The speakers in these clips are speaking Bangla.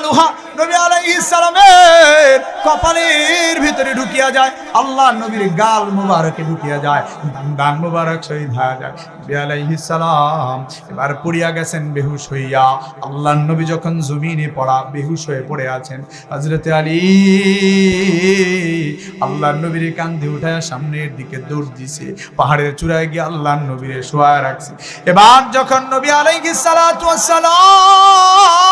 লোহা নবী আলাইহিস সালামের কপালের ভিতরে ঢুকিয়া যায়, আল্লাহ নবীর গাল মুবারকে ঢুকিয়া যায়, দান মুবারক শহীদ হয়ে যায়। নবী আলাইহিস সালাম এবার পড়িয়া গেছেন বেহুশ হইয়া। আল্লাহ নবী যখন জমিনে পড়া বেহুশ হয়ে পড়ে আছেন, হযরতে আলী আল্লাহ নবীর কাঁধে উঠায় সামনের দিকে দৌড় দিছে, পাহাড়ের চূড়ায় গিয়ে আল্লাহ নবীরে শোয়া রাখছে। এবার যখন নবী আলাইহিস সালাতু ওয়াস সালাম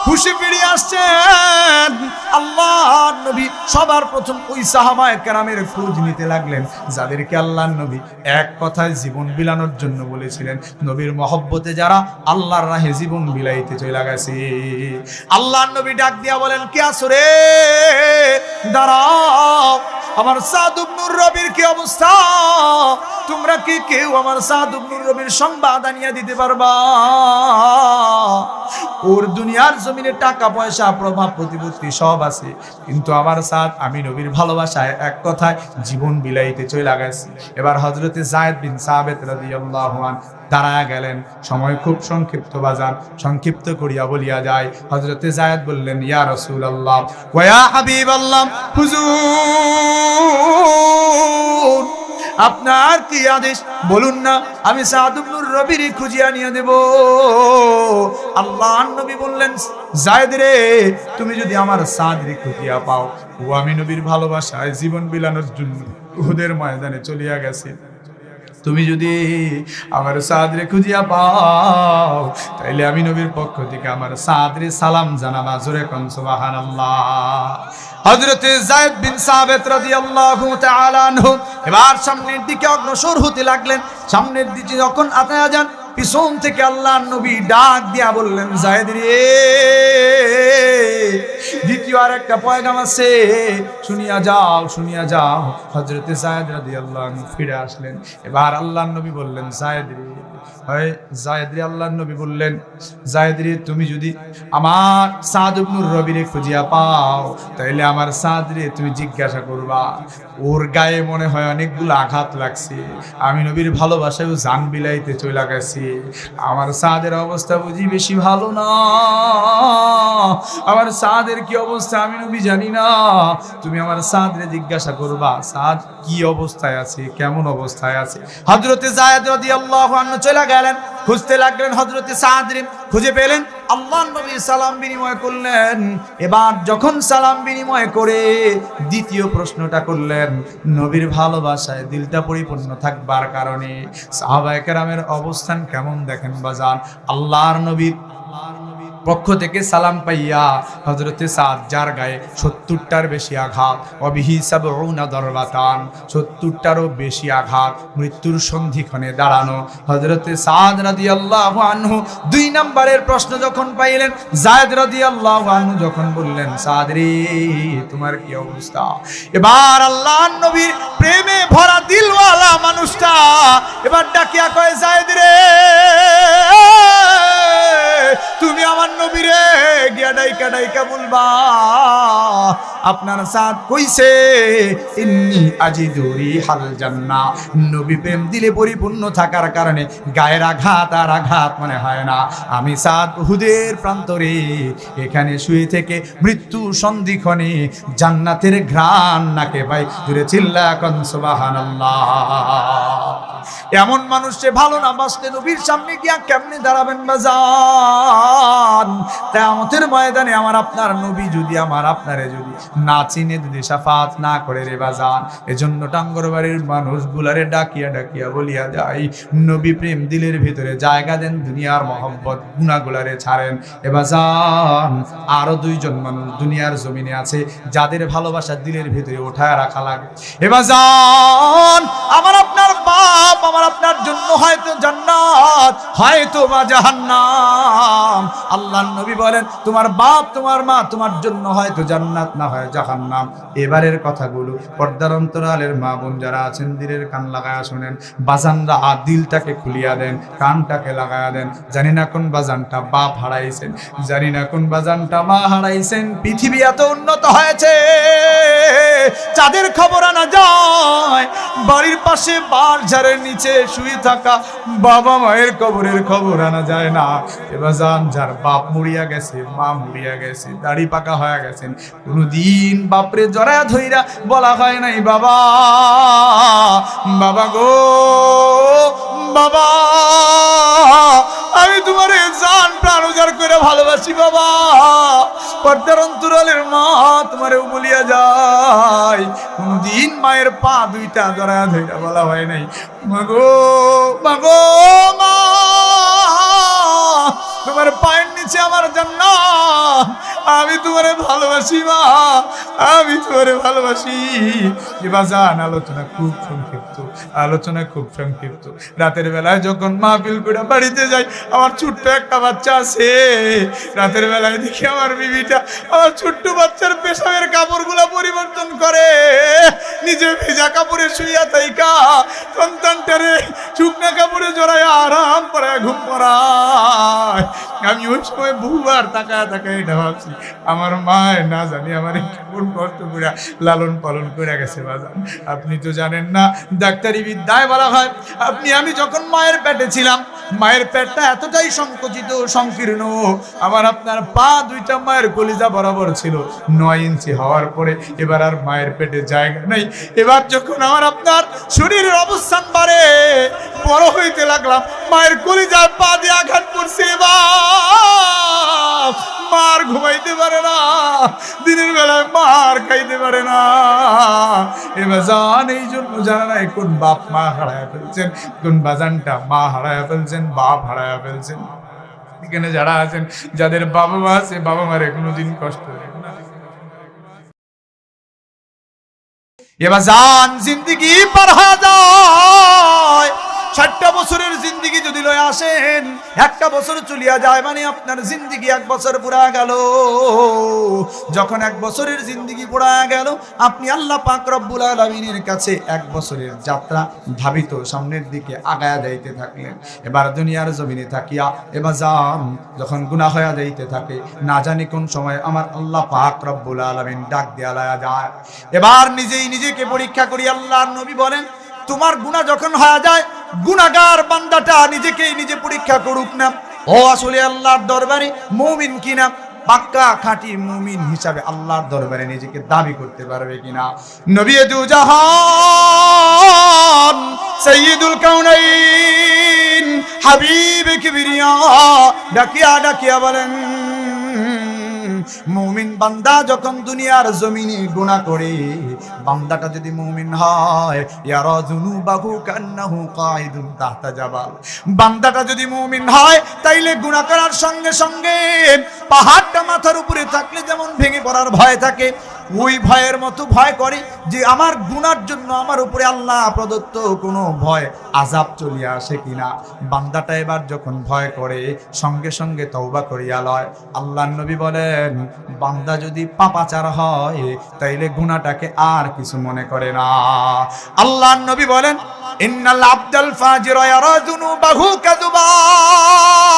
হুশে ফিরে আসছেন, আল্লাহর নবী সবার প্রথম ওই সাহাবায়ে কেরামের খোঁজ নিতে লাগলেন যাদেরকে আল্লাহর নবী এক কথায় জীবন বিলানোর জন্য বলেছিলেন। নবীর মহব্বতে যারা আল্লাহর রাহে জীবন বিলাইতে চলে গেছে। আল্লাহর নবী ডাক দিয়া বলেন, কে আছো রে? দাঁড়াও, আমার সাদ ইবনুর রবির কি অবস্থা? তোমরা কি কেউ আমার সাদ ইবনুর রবির সংবাদ আনিয়া দিতে পারবা? ওর দুনিয়ার জমিনে টাকা পয়সা প্রভাব প্রতিপত্তি সব আছে, কিন্তু আমার সাদ আমি নবীর ভালোবাসায় এক কথায় জীবন বিলাইতে চলে গেছে। এবার হযরতে যায়েদ বিন সাবিত রাদিয়াল্লাহু আনহু দাঁড়ায়া গেলেন। সময় খুব সংক্ষিপ্ত বাজান, সংক্ষিপ্ত করিয়া বলিয়া যায়। হযরতে যায়েদ বললেন, ইয়া রাসূলুল্লাহ ওয়া ইয়া হাবিবাল্লাহ, হুজুর আপনার কি আদেশ বলুন না, আমি সাদ ইবনুর রবির খুঁজিয়া নিয়ে দেব। আল্লাহর নবী বললেন, যায়েদ রে, তুমি যদি আমার সাদরে খুঁজিয়া পাও, ও আমি নবীর ভালোবাসায় জীবন বিলানোর জন্য উহুদের ময়দানে চলিয়া গেছে। তুমি যদি আমার সাদরে খুঁজিয়া পাও, তাইলে আমি নবীর পক্ষ থেকে আমার সাদরে সালাম জানাবা। জোরে কোন সুবহানাল্লাহ। হযরতে যায়েদ বিন সাবিত রাদিয়াল্লাহু তাআলা আনহু এবার সামনের দিকে অগ্রসর হতে লাগলেন। সামনের দিকে যখন আতায়া যান, পিছন থেকে আল্লাহর নবী ডাক দিয়া বললেন, যায়েদ রে, দ্বিতীয় আর একটা পয়গাম আছে, শুনিয়া যাও, শুনিয়া যাও। হযরতে যায়েদ রাদিয়াল্লাহু আনহু ফিরে আসলেন। এবার আল্লাহর নবী বললেন, যায়েদ রে, যায়েদ রে, আল্লাহর নবী বললেন, যায়েদ রে, তুমি যদি আমার সাদ ইবনুর রবিরে খুঁজিয়া পাও, তাইলে আমার সাদ রে তুমি জিজ্ঞাসা করবা, ওর গায়ে মনে হয় অনেকগুলো আঘাত লাগছে, আমি নবীর ভালোবাসায় জান বিলাইতে চলে গেছি, আমার সাদের অবস্থা বুঝি বেশি ভালো না, আমার সাদের কি অবস্থা আমি নবী জানি না, তুমি আমার সাদরে জিজ্ঞাসা করবা সাদ কি অবস্থায় আছে, কেমন অবস্থায় আছে। হযরতে যায়েদ রাদিয়াল্লাহু আনহু চলে গেলেন, খুঁজতে লাগলেন হযরতে সাদরে, খুঁজে পেলেন। আল্লাহর নবী সালাম বিনিময় করলেন। এবার যখন সালাম বিনিময় করে দ্বিতীয় প্রশ্নটা করলেন, নবীর ভালোবাসায় দিলটা পরিপূর্ণ থাকবার কারণে সাহাবায়ে কেরামের অবস্থান কেমন দেখেন বাজান। আল্লাহর নবীর পক্ষ থেকে সালাম পাইয়া হযরতে সাদ, যার গায়ে ৭০টার বেশি আঘাত, অবিহি সাবউনা দরবাতান, ৭০টারও বেশি আঘাত, মৃত্যুর সন্ধিক্ষণে দাঁড়ানো হযরতে সাদ রাদিয়াল্লাহু আনহু ২ নম্বরের প্রশ্ন যখন পাইলেন, যায়েদ রাদিয়াল্লাহু আনহু যখন বললেন, সাদ রে, তোমার কি অবস্থা? এবার আল্লাহর নবীর প্রেমে ভরা দিলওয়ালা মানুষটা এবার ডাকিয়া কয়, যায়েদ রে, তুমি আমার নবীরে গিয়া ডাইকা ডাইকা বলবা, আপনার সাদ কইছে, ইন্নী আজিদু রিহাল জান্নাহ, নবী প্রেম দিলে পরিপূর্ণ থাকার কারণে গায়ের আঘাত আর আঘাত মনে হয় না। আমি সাদ উহুদের প্রান্তরে এখানে শুয়ে থেকে মৃত্যু সন্ধিক্ষণে জান্নাতের ঘ্রাণ নাকে পাই। জোরে চিল্লা কোন সুবহানাল্লাহ। এমন মানুষে ভালো না বাসতে নবীর সামনে গিয়া কেমনে দাঁড়াবেন বাজান? কিয়ামতের ময়দানে আমার আপনার নবী যদি আমার আপনারে যদি না চিনে, যদি শাফাত না করে রে বাজান, এজন্য টাঙ্গরবাড়ির মানুষগুলারে ডাকিয়া ডাকিয়া বলিয়া যায়, নবী প্রেম দিলের ভিতরে জায়গা দেন, দুনিয়ার মহব্বত গুনাহগুলারে ছাড়েন। এ বাজান, আরো 2 জন মানুষ দুনিয়ার জমিনে আছে যাদের ভালোবাসা দিলের ভিতরে ওঠায় রাখা লাগে। এ বাজান, আমার আপনার বাপ আমার আপনার জন্য হয়তো জান্নাত, হয়তো বা জাহান্নাম। আল্লাহর নবী বলেন, তোমার বাপ তোমার মা তোমার জন্য হয়তো জান্নাত, না হয় জাহান্নাম। এবারের কথাগুলো পর্দার অন্তরালের মা বোন যারা আছেন, দিলের কান লাগায়া শুনেন। বাজানরা দিলটাকে খুলিয়া দেন, কানটাকে লাগায়া দেন। জানি না কোন বাজানটা বাপ হারাইছেন, জানি না কোন বাজানটা মা হারাইছেন। পৃথিবী এত উন্নত হয়েছে, চাঁদের খবর আনা যায়, বাড়ির পাশে বাস ঝাড়ের নিচে শুয়ে থাকা বাবা মায়ের কবরের খবর আনা যায় না। এবার যান, যার বাপ মরিয়া গেছে, মা মরিয়া গেছে, দাড়ি পাকা হয়ে গেছেন, কোনদিন বাপরে জড়ায়া ধইরা বলা হয় নাই বাবা, বাবা গো বাবা, আমি তোমার জান প্রাণ উজাড় করে ভালোবাসি বাবা, পর্দার অন্তরালের মা তোমারে বলিয়া যায়। কোনদিন মায়ের পা দুইটা জড়ায়া ধইরা বলা হয় নাই মাগো মাগো মা, তোমার পায়ের নিচে আমার জান্নাত, আমি তোমারে ভালোবাসি মা, আমি তোমারে ভালোবাসি। এবার যান, আলোচনা খুব সংক্ষিপ্ত, আলোচনা খুব সংক্ষিপ্ত। রাতের বেলায় যখন মাহফিল করে বাড়িতে যাই, আমার ছোট্ট একটা বাচ্চা আছে, রাতের বেলায় দেখি আমার বিবিটা আমার ছোট্ট বাচ্চার পেশাবের কাপড়গুলা পরিবর্তন করে, নিজে ভেজা কাপড়ে শুইয়া থাইকা সন্তানটারে শুকনা কাপড়ে জড়ায় আরাম করে ঘুম পড়ায়। আমি ওই সময় বহুবার তাকায় তাকায় এটা ভাবছি, আমার মায়ের না জানি আমার কেমন কষ্ট করে লালন পালন করে গেছে বাজান। আপনি তো জানেন না, ডাক্তারি বিদ্যায় বলা হয়, আমি যখন মায়ের পেটে ছিলাম, মায়ের পেটটা এতটাই সংকুচিত সংকীর্ণ, আমার আপনার পা দুইটা মায়ের কলিজা বরাবর ছিল। 9 ইঞ্চি হওয়ার পরে এবার আর মায়ের পেটে জায়গা নাই। এবার যখন আমার আপনার শরীরের অবস্থান বাড়ে, বড় হইতে লাগলাম, মায়ের কলিজার পা দিয়ে আঘাত করছে, মার ঘুমাইতে পারে না, দিনের বেলায় মার খাইতে পারে না। এবার জান, এই জন্য জানা নাই কোন বাপ মা হারায় ফেলছেন, কোন বাজানটা মা হারায় ফেলছেন, বাপ হারায় ফেলছেন। এখানে যারা আছেন, যাদের বাবা মা আছে, বাবা মারে কোনোদিন কষ্ট দেয় না। এবার জান, জিন্দিগি পার হয়ে যায়। 60টা বছরের জিন্দিগি যদি লয়ে আসেন, একটা বছর চলিয়া যায়, মানে আপনার জিন্দিগি 1 বছর পুরা গেল। যখন 1 বছরের জিন্দিগি পুরা গেল, আপনি আল্লাহ পাক রব্বুল আলামিনের কাছে 1 বছরের যাত্রা ধাবিত সামনের দিকে আগায়া যাইতে থাকলেন। এবার দুনিয়ার জমিনে থাকিয়া এবার যান, যখন গুনাহ হয়ে যাইতে থাকে, না জানি কোন সময় আমার আল্লাহ পাক রব্বুল আলামিন ডাক দিয়া লয়া যায়। এবার নিজেই নিজেকে পরীক্ষা করি। আল্লাহর নবী বলেন, তোমার গুনাহ যখন হয়ে যায়, গুনাহগার বান্দাটা নিজেকেই নিজে পরীক্ষা করুক না, ও আসলে আল্লাহর দরবারে মুমিন কিনা, পাক্কা খাঁটি মুমিন হিসাবে আল্লাহর দরবারে নিজেকে দাবি করতে পারবে কিনা। নবী দু জাহান সাইয়্যিদুল কাউনাইন হাবিবে কিবরিয়া ডাকিয়া ডাকিয়া বলেন, মুমিন বান্দা যখন দুনিয়ার জমিনে গুনাহ করে, বান্দাটা যদি মুমিন হয়, ইয়ারা যুনুবাহু কান্নাহু কাইদুন তাহতা জাবাল, বান্দাটা যদি মুমিন হয়, তাইলে গুনাহ করার সঙ্গে সঙ্গে পাহাড়টা মাথার উপরে থাকলে যেমন ভেঙে পড়ার ভয় থাকে, ওই ভয়ের মতো ভয় করে যে আমার গুনার জন্য আমার উপরে আল্লাহ প্রদত্ত কোনো ভয় আযাব চলে আসে কিনা। বান্দাটা এবার যখন ভয় করে, সঙ্গে সঙ্গে তওবা করিয়া লয়। আল্লাহর নবী বলেন, বান্দা যদি পাপাচার হয়, তাইলে গুনাহটাকে আর কিছু মনে করে না। আল্লাহর নবী বলেন, ইন্নাল আবদাল ফাজিরা ইয়ারা যুনুবাহু কাযুবাব,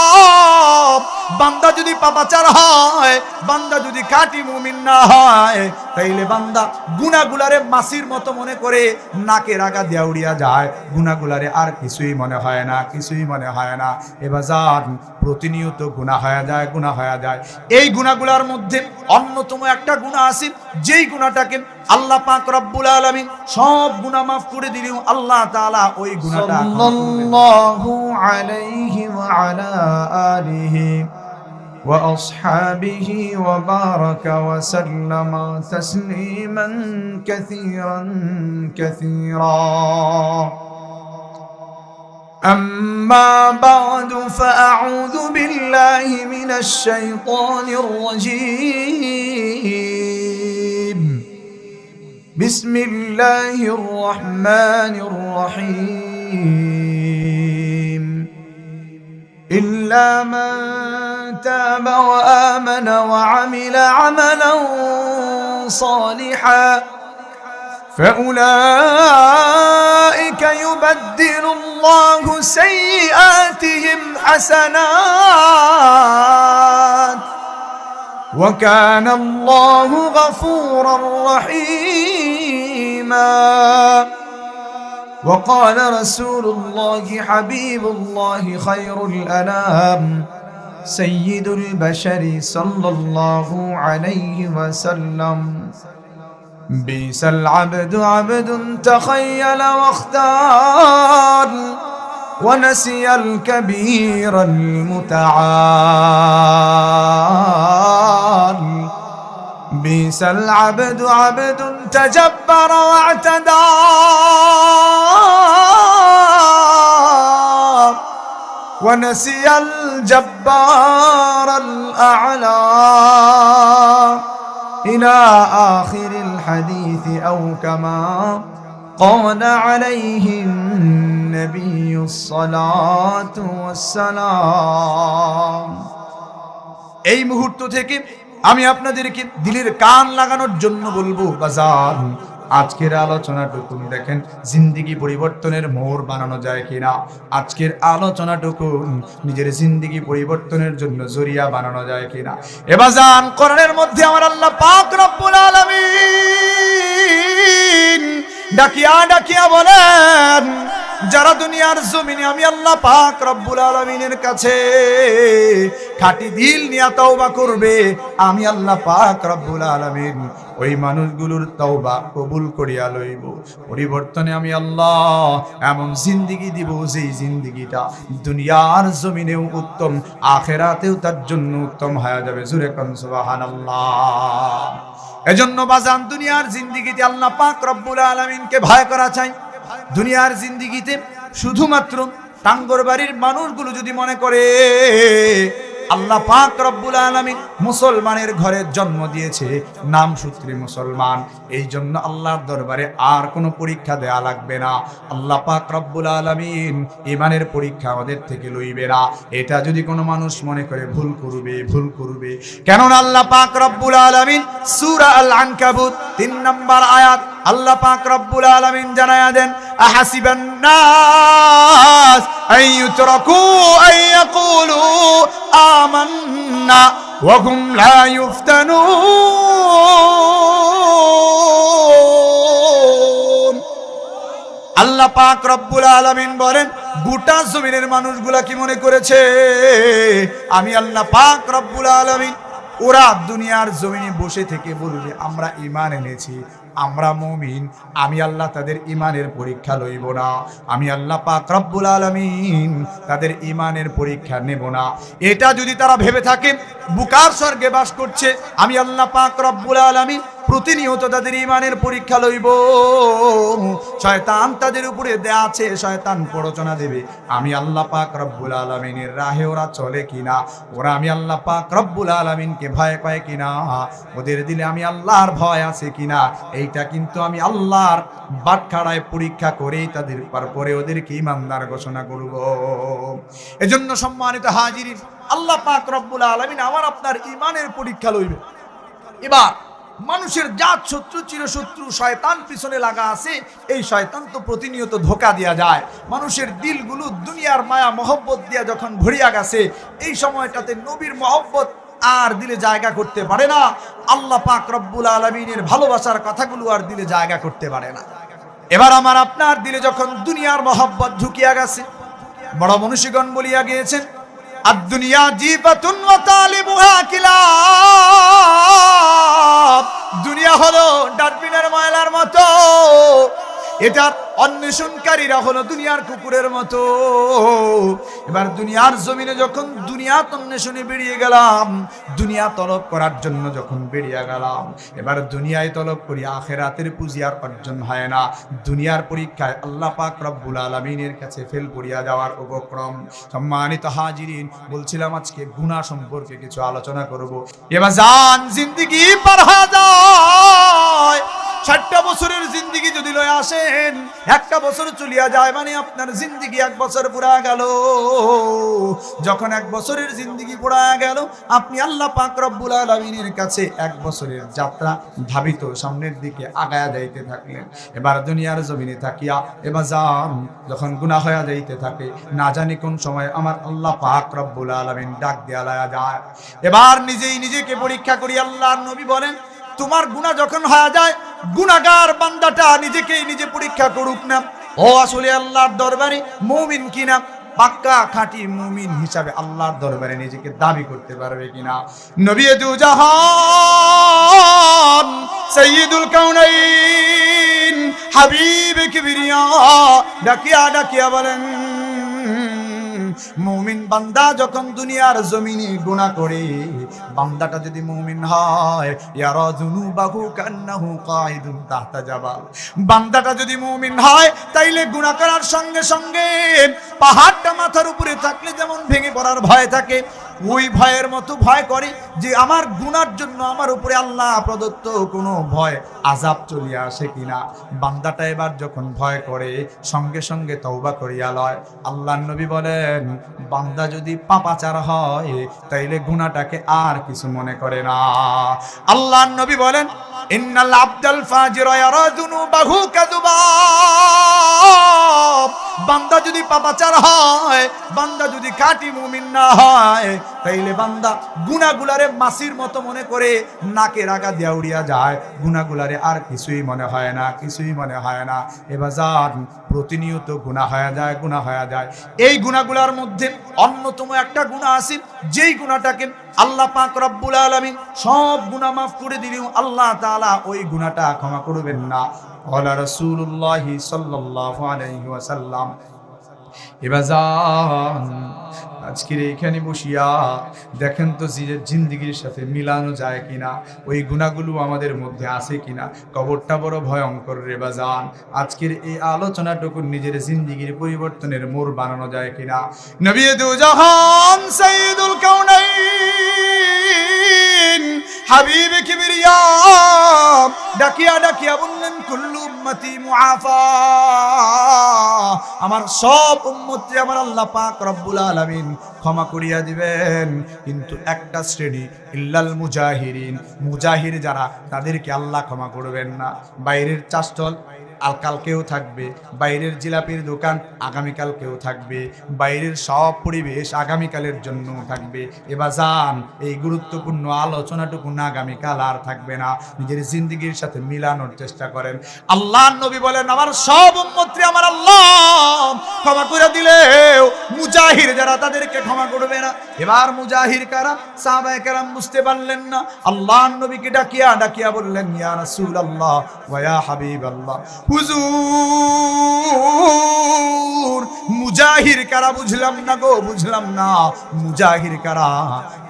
বান্দা যদি পাপাচার হয়, বান্দা যদি খাঁটি মুমিন না হয়, তাইলে বান্দা গুনাহগুলারে মাছির মতো মনে করে নাকে রাগা দিয়া উড়িয়া যায়, গুনাহগুলারে আর কিছুই মনে হয় না, কিছুই মনে হয় না। এবার যান, প্রতিনিয়ত গুনাহ হয়ে যায়, গুনাহ হয়ে যায়। এই গুনাহগুলার মধ্যে অন্যতম একটা গুনাহ আছে, যেই গুনাহটাকে আল্লাহ পাক রব্বুল আলামিন সব গুনাহ মাফ করে দিলেও আল্লাহ তাআলা ওই গুনাহটা সাল্লাল্লাহু আলাইহি ওয়া আলা আলিহি ওয়া আসহাবিহি ওয়া বারাকা ওয়া সাল্লামা তাসলিমান কাসীরান কাসীরা। أما بعد فأعوذ بالله من الشيطان الرجيم. بسم الله الرحمن الرحيم. إلا من تاب وآمن وعمل عملا صالحا فأولئك يبدل الله سيئاتهم حسنات وكان الله غفورا رحيما. وقال رسول الله حبيب الله خير الأنام سيد البشر صلى الله عليه وسلم بئس العبد عبد تخيل واختار ونسي الكبير المتعال بئس العبد عبد تجبر واعتدى ونسي الجبار الأعلى إلى آخر الحديث أو كما قال عليه النبي الصلاة والسلام এই মুহূর্ত থেকে আমি আপনাদেরকে দিলের কান লাগানোর জন্য বলবো বাজার আজকের আলোচনাটুকু দেখেন জিন্দেগি পরিবর্তনের মোড় বানানো যায় কিনা। আজকের আলোচনাটুকু নিজের জিন্দেগি পরিবর্তনের জন্য জরিয়া বানানো যায় কিনা। এবাজান কোরআনের মধ্যে আমার আল্লাহ পাক রব্বুল আলামিন ডাকিয়া ডাকিয়া বলেন, যারা দুনিয়ার জমিনে আমি আল্লাহ পাক রব্বুল আলামিনের কাছে খাঁটি দিল নিয়ে তওবা করবে, আমি আল্লাহ পাক রব্বুল আলামিন ওই মানুষগুলোর তওবা কবুল করিয়া লইব। পরিবর্তনে আমি আল্লাহ এমন জিন্দেগি দিব যেই জিন্দেগিটা দুনিয়ার জমিনেও উত্তম, আখিরাতেও তার জন্য উত্তম হয়ে যাবে। জোরে কোন সুবহানাল্লাহ। এজন্য বাজান দুনিয়ার জিন্দেগিতে আল্লাহ পাক রব্বুল আলামিনকে ভয় করা চাই। দুনিয়ার জিন্দেগিতে শুধুমাত্র টাঙ্গর বাড়ির মানুষগুলো যদি মনে করে আল্লাহ পাক রব্বুল আলামিন মুসলমানের ঘরে জন্ম দিয়েছে, নাম সূত্রে মুসলমান, এই জন্য আল্লাহর দরবারে আর কোনো পরীক্ষা দেয়া লাগবে না, আল্লাহ পাক রব্বুল আলামিন ঈমানের পরীক্ষা আমাদের থেকে লইবে না, এটা যদি কোনো মানুষ মনে করে ভুল করবে। কেননা আল্লাহ পাক রব্বুল আলামিন সূরা আল আনকাবুত 3 নম্বর আয়াত আল্লাহ পাক রব্বুল আলামিন জানায়া দেন, আহাসিবান নাস আইয়ুতরাকু আইয়াকুলু আমান্না ওয়া হুম লা ইফতানুন। আল্লাহ পাক রব্বুল আলামিন বলেন, গোটা জমিনের মানুষগুলা কি মনে করেছে আমি আল্লাহ পাক রব্বুল আলামিন, ওরা দুনিয়ার জমিনে বসে থেকে বলবে আমরা ঈমান এনেছি, আমরা মুমিন, আমি আল্লাহ তাদের ঈমানের পরীক্ষা লইব না, আমি আল্লাহ পাক রব্বুল আলামিন তাদের ঈমানের পরীক্ষা নেব না। এটা যদি তারা ভেবে থাকে বুকার স্বর্গে বাস করছে, আমি আল্লাহ পাক রব্বুল আলামিন প্রতিনিয়ত তাদের ঈমানের পরীক্ষা লইব। শয়তান তাদের উপরে দেয়া আছে, শয়তান প্ররোচনা দেবে, আমি আল্লাহ পাক রব্বুল আলামিনের রাহে ওরা চলে কিনা, ওরা আমি আল্লাহ পাক রব্বুল আলামিনকে ভয় পায় কিনা, ওদের দিলে আমি আল্লাহর ভয় আছে কিনা, এইটা কিন্তু আমি আল্লাহর বাটখারায় পরীক্ষা করেই তাদের পরে ওদেরকে ঈমানদার ঘোষণা করব। এজন্য সম্মানিত হাজিরিন, আল্লাহ পাক রব্বুল আলামিন আমার আপনার ঈমানের পরীক্ষা লইবে। এবার মানুষের জাত শত্রু চিরশত্রু শয়তান পিছনে লাগা আছে, এই শয়তান তো প্রতিনিয়ত ধোঁকা দেয়া যায়। মানুষের দিলগুলো দুনিয়ার মায়া মহব্বত দিয়া যখন ভরিয়া গেছে, এই সময়টাতে নবীর মহব্বত আর দিলে জায়গা করতে পারে না, আল্লাহ পাক রব্বুল আলামিনের ভালোবাসার কথাগুলো আর দিলে জায়গা করতে পারে না। এবার আমার আপনার দিলে যখন দুনিয়ার মহব্বত ঢুকিয়া গেছে, বড় মনীষীগণ বলিয়া গিয়েছেন, আদ-দুনিয়া জিবাতুন ওয়া তালিবুহা কিলাব, দুনিয়া হলো ডাস্টবিনের ময়লার মতো, এটার অন্বেষণকারীরা হলো দুনিয়ার কুকুরের মতো। এবার দুনিয়ার জমিনে যখন দুনিয়া অন্বেষণে বেরিয়ে গেলাম, দুনিয়া তলব করার জন্য যখন বেরিয়ে গেলাম, এবার দুনিয়ায় তলব করি, আখিরাতের পুঁজি আর অর্জন হয় না। দুনিয়ার পরীক্ষায় আল্লাহ পাক রব্বুল আলামিনের কাছে ফেল পড়িয়া যাওয়ার উপক্রম। সম্মানিত হাজিরিন, বলছিলাম আজকে গুনাহ সম্পর্কে কিছু আলোচনা করব। এবার জান জিন্দেগি পার হয়ে যায়, 60টা বছরের জিন্দেগি যদি লয়ে আসেন, একটা বছর চলিয়া যায় মানে আপনার জিন্দেগি 1 বছর পুরা গেল। যখন 1 বছরের জিন্দেগি পুরা গেল, আপনি আল্লাহ পাক রব্বুল আলামিনের কাছে 1 বছরের যাত্রা ধাবিত সামনের দিকে আগায়া যাইতে থাকলেন। এবার দুনিয়ার জমিনে থাকিয়া এবার যান যখন গুনাহ হয়ে যাইতে থাকে, না জানি কোন সময় আমার আল্লাহ পাক রব্বুল আলামিন ডাক দেয়া লাগা যায়। এবার নিজেই নিজেকে পরীক্ষা করি। আল্লাহর নবী বলেন, তোমার গুনাহ যখন হয়ে যায়, গুনাহগার বান্দাটা নিজেকেই নিজে পরীক্ষা করুক না, ও আসলে আল্লাহর দরবারে মুমিন কিনা, পাক্কা খাঁটি মুমিন হিসাবে আল্লাহর দরবারে নিজেকে দাবি করতে পারবে কিনা। নবী দু জাহান সাইয়্যিদুল কাউনাইন হাবিবে কিবরিয়া ডাকিয়া ডাকিয়া বলেন, মুমিন বান্দা যখন দুনিয়ার জমিনে গুনাহ করে, বান্দাটা যদি মুমিন হয়, ইয়ারা যুনুবাহু কান্নাহু কাইদুন তাহতা জাবাল, বান্দাটা যদি মুমিন হয় তাইলে গুনাহ করার সঙ্গে সঙ্গে পাহাড়টা মাথার উপরে থাকলে যেমন ভেঙে পড়ার ভয় থাকে, ওই ভয়ের মতো ভয় করে যে আমার গুনার জন্য আমার উপরে আল্লাহ প্রদত্ত কোনো ভয় আযাব চলে আসে কিনা। বান্দাটা এবার যখন ভয় করে সঙ্গে সঙ্গে তওবা করিয়া লয়। আল্লাহর নবী বলেন, বান্দা যদি পাপাচার হয় তাইলে গুনাহটাকে আর কিছু মনে করে না। আল্লাহর নবী বলেন, ইন্নাল আবদাল ফাজিরা ইয়ারা যুনুবাহু কাযুবাব, বান্দা যদি পাপাচার হয়, বান্দা যদি খাঁটি মুমিন না হয়, তাইলে বান্দা গুনাহগুলারে মাছির মতো মনে করে নাকের আগা দিয়া উড়িয়া যায়, গুনাহগুলারে আর কিছুই মনে হয় না, কিছুই মনে হয় না। এবার যান প্রতিনিয়ত গুনাহ হয়ে যায়, গুনাহ হয়ে যায়। এই গুনাহগুলার মধ্যে অন্যতম একটা গুনাহ আছে, যেই গুনাহটাকে আল্লাহ পাক রব্বুল আলামিন সব গুনাহ মাফ করে দিলেও আল্লাহ তাআলা ওই গুনাহটা ক্ষমা করবেন না। ওয়ালা রাসূলুল্লাহ সাল্লাল্লাহু আলাইহি ওয়াসাল্লাম। এবার যান আজকের এইখানে বসিয়া দেখেন তো নিজের জিন্দেগির সাথে মিলানো যায় কিনা, ওই গুনাহগুলো আমাদের মধ্যে আছে কিনা। কবরটা বড় ভয়ঙ্কর রে বাজান, আজকের এই আলোচনাটুকু নিজের জিন্দেগির পরিবর্তনের মোড় বানানো যায় কিনা। নবী দু জাহান সাইয়্যিদুল কাউনাইন হাবিবে কিবরিয়া ডাকিয়া ডাকিয়া বললেন, কুল্লু উম্মতি মুআফা, আমার সব উম্মতকে আমার আল্লাহ পাক রব্বুল আলামিন ক্ষমা করিয়া দিবেন, কিন্তু একটা শ্রেণী, ইল্লাল মুজাহিরিন, মুজাহির যারা, তাদেরকে আল্লাহ ক্ষমা করবেন না। বাইরের চাষটল কালকেও থাকবে, বাইরের জিলাপির দোকান আগামীকালকেও থাকবে, বাইরের সব পরিবেশ আগামীকালের জন্য থাকবে। এবার যান এই গুরুত্বপূর্ণ আলোচনাটুকু না আগামীকাল আর থাকবে না, নিজের জিন্দেগির সাথে মিলানোর চেষ্টা করেন। আল্লাহর নবী বলেন, আমার সব উম্মতকে আমার আল্লাহ ক্ষমা করে দিলেও মুজাহির যারা, তাদেরকে ক্ষমা করবে না। এবার মুজাহির কারা? সাহাবায়ে কেরাম বুঝতে পারলেন না। আল্লাহর নবীকে ডাকিয়া ডাকিয়া বললেন, ইয়া রাসূলুল্লাহ ওয়া ইয়া হাবিবাল্লাহ, হুজুর মুজাহির কারা? বুঝলাম না গো, বুঝলাম না মুজাহির কারা।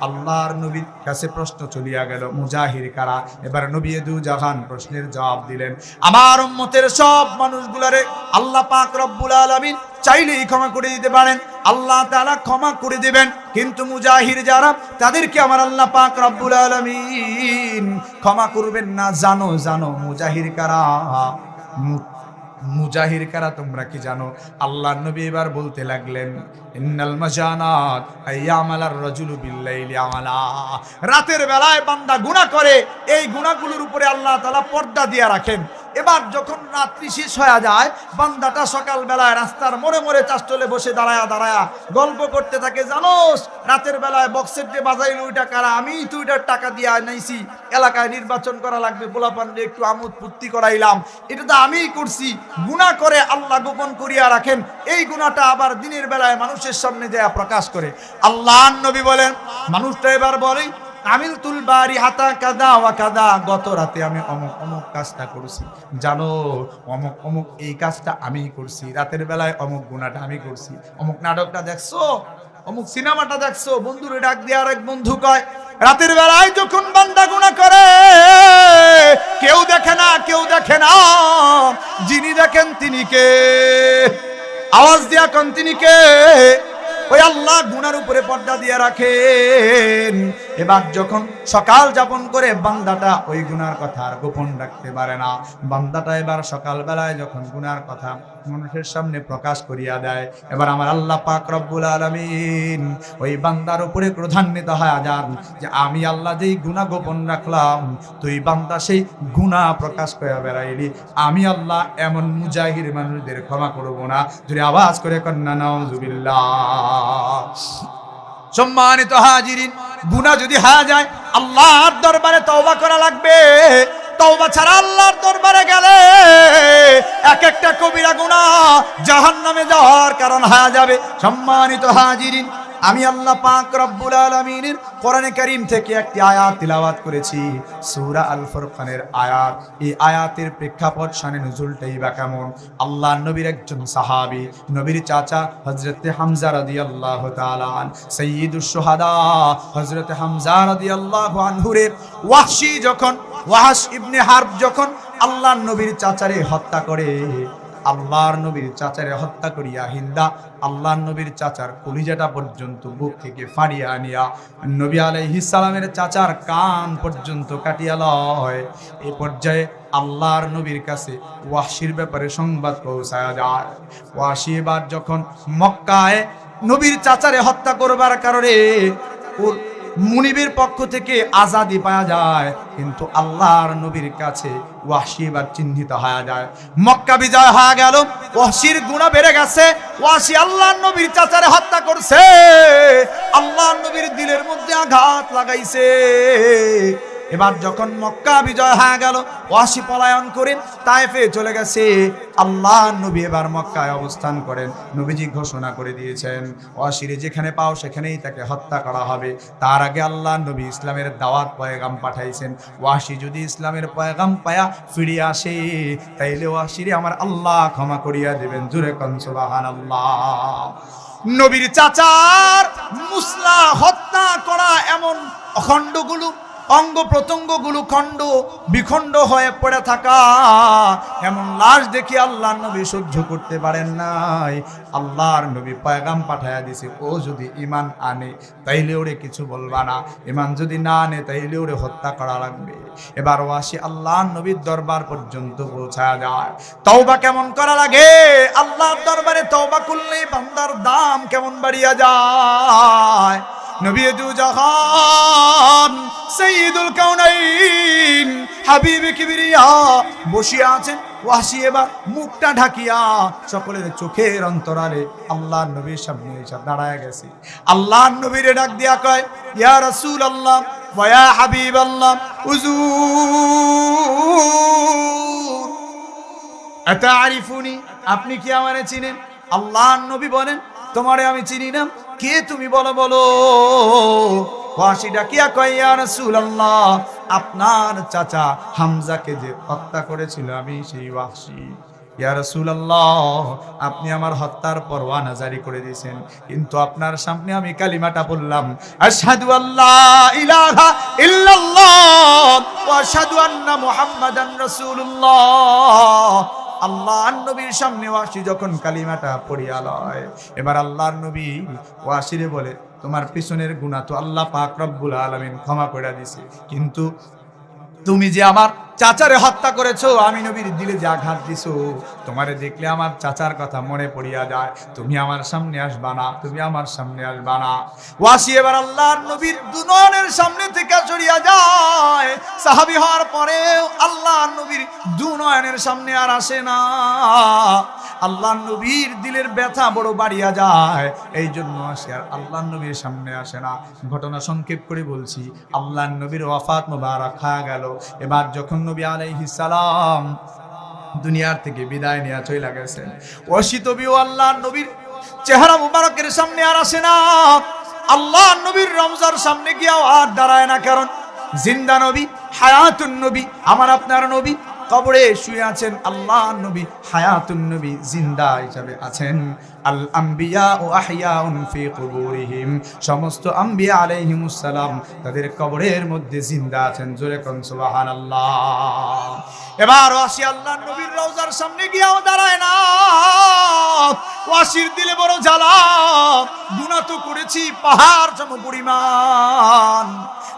আল্লাহর নবীর কাছে প্রশ্ন চলিয়া গেল, মুজাহির কারা? এবার নবী দু জাহান প্রশ্নের জবাব দিলেন, আমার উম্মতের সব মানুষগুলারে আল্লাহ পাক রব্বুল আলামিন চাইলেই ক্ষমা করে দিতে পারেন, আল্লাহ তাআলা ক্ষমা করে দিবেন, কিন্তু মুজাহির যারা, তাদেরকে আমার আল্লাহ পাক রব্বুল আলামিন ক্ষমা করবেন না। জানো জানো মুজাহির কারা? মুজাহির কারা তোমরা কি জানো? আল্লাহর নবী এবার বলতে লাগলেন, ইন্নাল মাজানাত আইয়ামালার রাজুলু বিল্লাইলি আমালা, রাতের বেলায় বান্দা গুনাহ করে, এই গুনাহগুলোর উপরে আল্লাহ তাআলা পর্দা দিয়ে রাখেন। এবার যখন রাত্রি শেষ হয়ে যায়, বান্দাটা সকাল বেলায় রাস্তার মোড়ে মোড়ে চাষটলে বসে দাঁড়ায়া দাঁড়ায়া গল্প করতে থাকে, জানোস রাতের বেলায় বক্সের যে বাজাইল ওইটা কারা? আমি তো ওইটার টাকা দিয়ে আনাইছি, এলাকায় নির্বাচন করা লাগবে, পোলাপানরে একটু আমোদ ফুর্তি করাইলাম, এটা তো আমিই করছি। গুনাহ করে আল্লাহ গোপন করিয়া রাখেন, এই গুনাহটা আবার দিনের বেলায় মানুষের সামনে যায় প্রকাশ করে। আল্লাহর নবী বলেন, মানুষটা এবার বলে, আমিলতুল বারিহাতা কাদা ওয়া কাদা, গত রাতে আমি অমুক অমুক কাজটা করছি, জানো অমুক অমুক এই কাজটা আমিই করছি, রাতের বেলায় অমুক গুনাহটা আমি করছি, অমুক নাটকটা দেখছো, অমুক সিনেমাটা দেখছো। বন্ধুরে ডাক দিয়ে আরেক বন্ধু কয়, রাতের বেলায় যখন বান্দা গুনাহ করে কেউ দেখে না, কেউ দেখে না, যিনি দেখেন তিনি কে? আওয়াজ দিয়া কোন তিনি কে? ওই আল্লাহ গুনার উপরে পর্দা দিয়ে রাখেন। এবার যখন সকাল যাপন করে বান্দাটা ওই গুনার কথা আর গোপন রাখতে পারে না, বান্দাটা এবার সকাল বেলায় যখন গুনার কথা মানুষের সামনে প্রকাশ করিয়া দেয়, এবার আমার আল্লাহ পাক রব্বুল আলামিন ওই বান্দার উপরে ক্রোধান্বিত হয়ে যান যে আমি আল্লাহ যেই গুনাহ গোপন রাখলাম, তুই বান্দা সেই গুনাহ প্রকাশ করে বেড়াইলি, আমি আল্লাহ এমন মুজাহির মানুষদের ক্ষমা করব না। যদি আওয়াজ করে কন্যা নাউযুবিল্লাহ। সম্মানিত হাজিরিন, গুনাহ যদি হয়ে যায় আল্লাহর দরবারে তওবা করা লাগবে। তওবা ছাড়া আল্লাহর দরবারে গেলে এক একটা কবিরা গুনাহ জাহান্নামে যাওয়ার কারণ হয়ে যাবে। সম্মানিত হাজিরিন, আমি আল্লাহ পাক রব্বুল আলামিনের কোরআনে কারীম থেকে একটি আয়াত তিলাওয়াত করেছি, সূরা আল ফুরকানের আয়াত। এই আয়াতের প্রেক্ষাপট শানে নুজুলটাই বা কেমন। আল্লাহর নবীর একজন সাহাবী, নবীর চাচা হযরতে হামজা রাদিয়াল্লাহু তাআলা আন, সাইয়্যিদুশ শুহাদা হযরতে হামজা রাদিয়াল্লাহু আনহুরে ওয়াহশ ইবনে হারব যখন আল্লাহর নবীর চাচারে হত্যা করে, আল্লাহর নবীর চাচারে হত্যা করিয়া হিন্দা আল্লাহর নবীর চাচার কলিজাটা পর্যন্ত বুক থেকে ফাড়িয়া আনিয়া নবী আলাইহিস সালামের চাচার কান পর্যন্ত কাটিয়া লয়। এই পর্যায়ে আল্লাহর নবীর কাছে ওয়াহশির ব্যাপারে সংবাদ পৌঁছায়া যায়। ওয়াহশি এবার যখন মক্কায় নবীর চাচারে হত্যা করবার কারণে ওর মুনিবের পক্ষ থেকে আজাদি পাওয়া যায়, কিন্তু আল্লাহর নবীর কাছে ওয়াহশি এবার চিহ্নিত হয়ে যায়। মক্কা বিজয় হয়ে গেল, ওয়াহশির গুনাহ বেড়ে গেছে। ওয়াহশি আল্লাহর নবীর চাচারে হত্যা করছে, আল্লাহর নবীর দিলের মধ্যে আঘাত লাগাইছে। এবার যখন মক্কা বিজয় হয়ে গেল, ওয়াহশি পলায়ন করে তায়েফে চলে গেছে। আল্লাহর নবী এবার মক্কায় অবস্থান করেন। নবীজি ঘোষণা করে দিয়েছেন, ওয়াহশিরে যেখানে পাও সেখানেই তাকে হত্যা করা হবে। তার আগে আল্লাহর নবী ইসলামের দাওয়াত পয়গাম পাঠাইছেন। ওয়াহশি যদি ইসলামের পয়গাম পায়া ফিরে আসে, তাইলে ওয়াহশিরে আমার আল্লাহ ক্ষমা করিয়া দেবেন। জোরে কোন সুবহানাল্লাহ। নবীর চাচার মুসলা হত্যা করা এমন অখণ্ডগুলো অঙ্গ প্রত্যঙ্গগুলো খণ্ড বিখণ্ড হয়ে পড়ে থাকা এমন লাশ দেখি আল্লাহর নবী সহ্য করতে পারেন নাই। আল্লাহর নবী পয়গাম পাঠায়া দিছে, ও যদি ঈমান আনে তাইলে ওরে কিছু বলবা না, ঈমান যদি না আনে তাইলে ওরে হত্যা করা লাগবে। এবার ওয়াহশি আল্লাহর নবীর দরবার পর্যন্ত পৌঁছায়া যায়। তওবা কেমন করা লাগে, আল্লাহর দরবারে তওবা করলে বান্দার দাম কেমন বাড়িয়া যায়। নবী দু জাহান সাইয়্যিদুল কাউনাইন হাবিবে কিবরিয়া বসিয়া আছেন। ওয়াহশি এবার মুখটা ঢাকিয়া সকলের চোখের অন্তরালে আল্লাহর নবীর সামনে এসে দাঁড়ায় গেছে। আল্লাহর নবীরে ডাক দিয়া কয়, ইয়া রাসূলুল্লাহ ওয়া ইয়া হাবিবাল্লাহ, হুজুর আতারিফুনি, আপনি কি আমারে চিনেন? আল্লাহর নবী বলেন, তোমারে আমি চিনি না, কে তুমি বলো বলো। ওয়াহশি ডাকিয়া কয়, ইয়া রাসূলুল্লাহ, আপনার চাচা হামজাকে যে হত্যা করেছিল আমি সেই ওয়াহশি। ইয়া রাসূলুল্লাহ, আপনি আমার হত্যার পরওয়ানা জারি করে দিয়েছেন, কিন্তু আপনার সামনে আমি কালিমাটা বললাম, আশহাদু আল্লা ইলাহা ইল্লাল্লাহ ওয়া আশহাদু আন্না মুহাম্মাদান রাসূলুল্লাহ। আল্লাহর নবীর সামনে ওয়াহশি যখন কালিমাটা পড়িয়া লয়, এবার আল্লাহর নবী ওয়াহশিরে বলে, তোমার পিছনের গুনাহ তো আল্লাহ পাক রব্বুল আলামিন ক্ষমা করে দিয়েছে, কিন্তু তুমি যে আমার চাচারে হত্যা করেছো, আমি নবীর দিলে যে আঘাত দিছো, তোমারে দেখলে আমার চাচার কথা মনে পড়িয়া যায়। তুমি আমার সামনে আসবা না, তুমি আমার সামনে আসবা না। ওয়াহশি এবার আল্লাহর নবীর দুনয়নের সামনে থেকে সরিয়া যায়। সাহাবী হওয়ার পরেও আল্লাহর নবীর দুনয়নের সামনে আর আসে না। আল্লাহর নবীর দিলের ব্যথা বড় বাড়িয়া যায়, এই জন্য আসে আর আল্লাহর নবীর সামনে আসে না। ঘটনা সংক্ষেপ করে বলছি, আল্লাহর নবীর ওয়াফাত মুবারক হয়ে গেল। এবার যখন নবী আলাইহিস সালাম দুনিয়ার থেকে বিদায় নিয়ে চলে গেছেন, ওয়াহশি তবিও আল্লাহর নবীর চেহারা মুবারকের সামনে আর আসে না। আল্লাহর নবীর রওজার সামনে গিয়ে আর দাঁড়ায় না, কারণ জিন্দা নবী, হায়াতুন নবী, আমার আপনার নবী কবরে শুয়ে আছেন। আল্লাহর নবী হায়াতুন নবী, জিন্দা হিসাবে আছেন। আল আম্বিয়া ও আহিয়াউন ফি কুবুরিহিম, সমস্ত আম্বিয়া আলাইহিমুস সালাম তাদের কবরের মধ্যে জিন্দা আছেন। জোরে কোন সুবহানাল্লাহ। এবার ওয়াহশি আল্লাহর নবীর রওজার সামনে গিয়েও দাঁড়ায় না। ওয়াহশির দিলে বড় জ্বালা, গুনাহ তো করেছি পাহাড় সম পরিমাণ।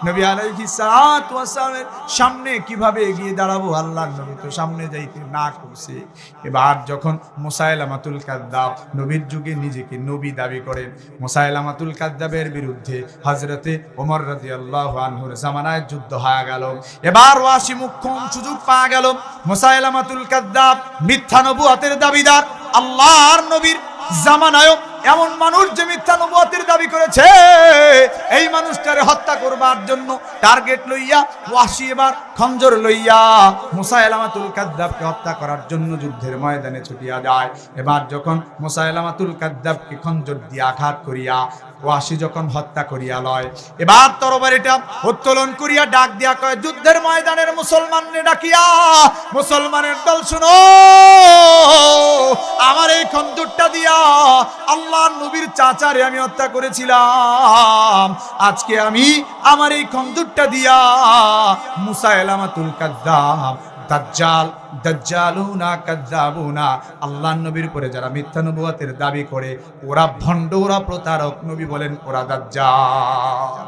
নবী আলাইহিস সালাতু ওয়াস সালামের সামনে কিভাবে এগিয়ে দাঁড়াবো, আল্লাহর নবী তো সামনে যাইতে না করছে। এবার যখন মুসাইলামাতুল কাযযাব নবীর যুগে নিজেকে নবী দাবি করেন, মুসাইলামাতুল কাযযাবের বিরুদ্ধে হযরতে ওমর রাদিয়াল্লাহু আনহুর জামানায় যুদ্ধ হয়ে গেল। এবার ওয়াহশি মুখ্যম সুযোগ পাওয়া গেল। মুসাইলামাতুল কাযযাব মিথ্যা নবুয়তের দাবিদার, আল্লাহর নবীর জামানায়ও এমন মানুষ যে মিথ্যা নবুয়তের দাবি করেছে, এই মানুষটারে হত্যা করবার জন্য টার্গেট লইয়া ওয়াহশী এবার খঞ্জর লইয়া মুসাইলামাতুল কাযযাবকে হত্যা করার জন্য যুদ্ধের ময়দানে ছুটিয়া যায়। এবার যখন মুসাইলামাতুল কাযযাবকে খঞ্জর দিয়ে আঘাত করিয়া ওয়াহশী যখন হত্যা করিয়া লয়, এবার তরবারিটা উত্তোলন করিয়া ডাক দিয়া কয়, যুদ্ধের ময়দানের মুসলমানরে ডাকিয়া, মুসলমানের দল শুনো, আমার এই খঞ্জরটা দিয়া আল্লাহর নবীর চাচারে আমি হত্যা করেছিলাম, আজকে আমি আমার এই খঞ্জরটা দিয়া মুসাইলামাতুল কাযযাব, দাজ্জাল, দাজ্জালুনা কাযযাবুনা, আল্লাহর নবীর পরে যারা মিথ্যা নবুয়তের দাবি করে, ওরা ভণ্ড, ওরা প্রতারক, নবী বলেন ওরা দাজ্জাল।